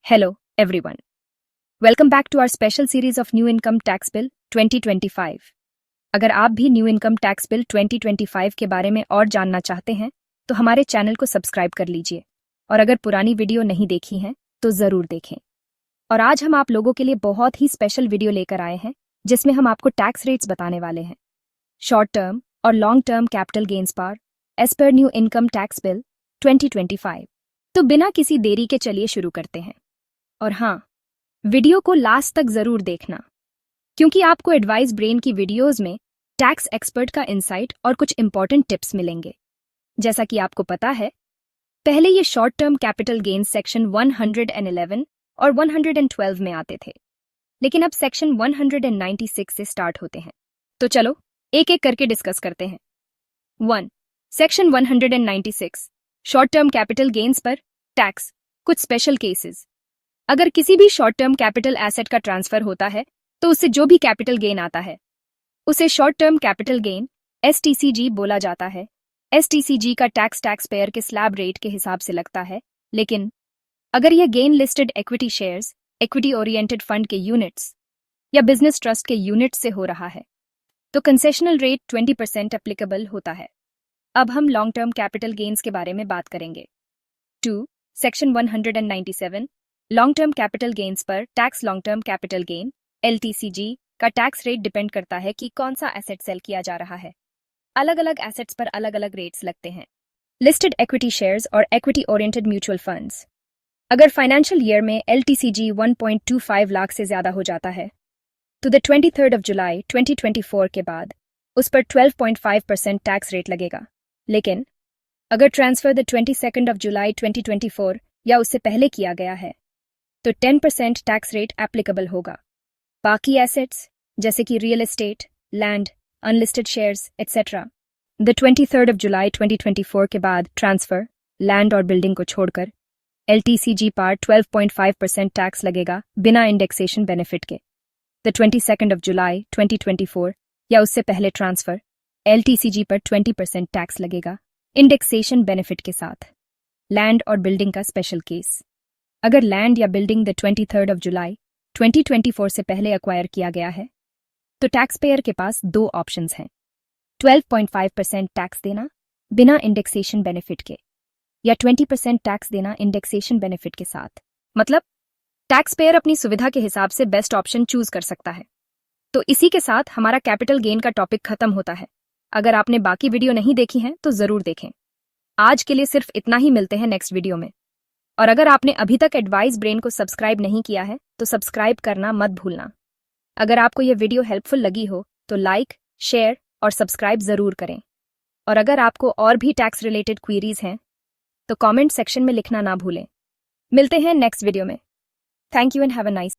Hello, everyone. Welcome back to our special series of New Income Tax Bill 2025. अगर आप भी new income tax bill 2025 के बारे में और जानना चाहते हैं तो हमारे चैनल को सब्सक्राइब कर लीजिए और अगर पुरानी वीडियो नहीं देखी हैं तो ज़रूर देखें। और आज हम आप लोगों के लिए बहुत ही स्पेशल वीडियो लेकर आए हैं जिसमें हम आपको टैक्स रेट्स बताने वाले हैं, शॉर्ट टर्म और लॉन्ग टर्म कैपिटल गेन्स पर एज पर न्यू इनकम टैक्स बिल 2025। तो बिना किसी देरी के चलिए शुरू करते हैं। और हाँ, वीडियो को लास्ट तक जरूर देखना क्योंकि आपको एडवाइस ब्रेन की वीडियोस में टैक्स एक्सपर्ट का इंसाइट और कुछ इंपॉर्टेंट टिप्स मिलेंगे। जैसा कि आपको पता है, पहले ये short term capital gains section 111 और 112 में आते थे, लेकिन अब सेक्शन 196 से स्टार्ट होते हैं। तो चलो एक एक करके डिस्कस करते हैं। 1. Section 196 short term capital gains पर टैक्स। कुछ स्पेशल केसेस। अगर किसी भी शॉर्ट टर्म कैपिटल एसेट का ट्रांसफर होता है तो उससे जो भी कैपिटल गेन आता है उसे short term capital gain STCG बोला जाता है। STCG का टैक्स पेयर के स्लैब रेट के हिसाब से लगता है, लेकिन अगर यह gain listed equity shares, equity oriented fund के यूनिट्स या बिजनेस ट्रस्ट के यूनिट्स से हो रहा है तो कंसेशनल रेट 20% एप्लीकेबल होता है। अब हम लॉन्ग टर्म कैपिटल गेन्स के बारे में बात करेंगे। 2. Section 197 long term capital gains पर tax. Long term capital gain LTCG का टैक्स रेट डिपेंड करता है कि कौन सा एसेट सेल किया जा रहा है। अलग अलग एसेट्स पर अलग अलग रेट्स लगते हैं। लिस्टेड इक्विटी शेयर्स और इक्विटी ओरिएंटेड म्यूचुअल फंड्स। अगर फाइनेंशियल ईयर में LTCG 1.25 लाख से ज्यादा हो जाता है तो द 23rd जुलाई 2024 के बाद उस पर 12.5% टैक्स रेट लगेगा। लेकिन अगर ट्रांसफर द 22nd जुलाई 2024 या उससे पहले किया गया है तो 10% टैक्स रेट एप्लीकेबल होगा। बाकी एसेट्स जैसे कि real estate, land, unlisted shares etcetera the 23rd जुलाई 2024 के बाद ट्रांसफर, लैंड और बिल्डिंग को छोड़कर LTCG पर 12.5% टैक्स लगेगा बिना इंडेक्सेशन बेनिफिट के। द 22nd जुलाई 2024 या उससे पहले ट्रांसफर, LTCG पर 20% टैक्स लगेगा इंडेक्सेशन बेनिफिट के साथ। लैंड और बिल्डिंग का स्पेशल केस। अगर लैंड या बिल्डिंग द 23rd जुलाई 2024 से पहले एक्वायर किया गया है तो टैक्स पेयर के पास दो ऑप्शंस हैं, 12.5% टैक्स देना बिना इंडेक्सेशन बेनिफिट के या 20% टैक्स देना इंडेक्सेशन बेनिफिट के साथ। मतलब टैक्स पेयर अपनी सुविधा के हिसाब से बेस्ट ऑप्शन चूज कर सकता है। तो इसी के साथ हमारा कैपिटल गेन का टॉपिक खत्म होता है। अगर आपने बाकी वीडियो नहीं देखी है तो जरूर देखें। आज के लिए सिर्फ इतना ही, मिलते हैं नेक्स्ट वीडियो में। और अगर आपने अभी तक एडवाइस ब्रेन को सब्सक्राइब नहीं किया है तो सब्सक्राइब करना मत भूलना। अगर आपको यह वीडियो हेल्पफुल लगी हो तो लाइक, शेयर और सब्सक्राइब जरूर करें। और अगर आपको और भी टैक्स रिलेटेड क्वेरीज हैं तो कमेंट सेक्शन में लिखना ना भूलें। मिलते हैं नेक्स्ट वीडियो में। Thank you and have a nice